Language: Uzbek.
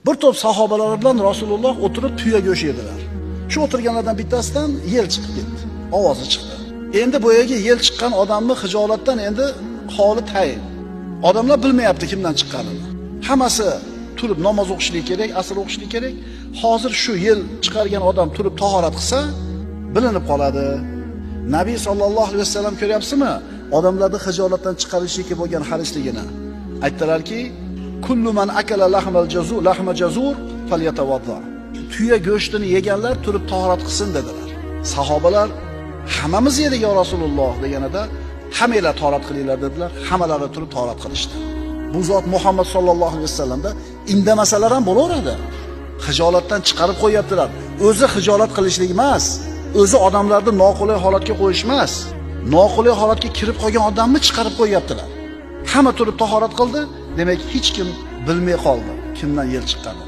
Bir to'p sahobalar bilan Rasululloh o'tirib tuya go'sht yedilar. Shu o'tirganlardan bittasidan yel chiqib ketdi. Ovozi chiqdi. Endi boyaga yel chiqqan odamni hijolatdan endi holi tayin. Odamlar bilmayapti kimdan chiqqanini. Hammasi turib namoz o'qishlik kerak, asr o'qishlik kerak. Hozir shu yel chiqargan odam turib tahorat qilsa, bilinib qoladi. Nabiy sallallohu alayhi vasallam ko'ryapsizmi? Odamlarni hijolatdan chiqarishlikka bo'lgan harisligini. Aytdilarki, kullu man akala lahma jazur falyatawadda. Tuya go'shtini yeganlar turib tahorat qilsin dedilar. Sahobalar hammamiz yedik ya Rasululloh deganida, hammanglar tahorat qilinglar dedilar. Hammalari turib tahorat qilishdi. Bu zot Muhammad sallallohu alayhi vasallamda indamasalar ham bo'laveradi. Hijolatdan chiqarib qo'yaptilar. O'zi hijolat qilishlik emas, o'zi odamlarni noqulay holatga qo'yish emas. Noqulay holatga kirib qolgan odamni chiqarib qo'yaptilar. Hamma turib tahorat qildi, demak hech kim bilmay qoldi kimdan yel chiqqanini.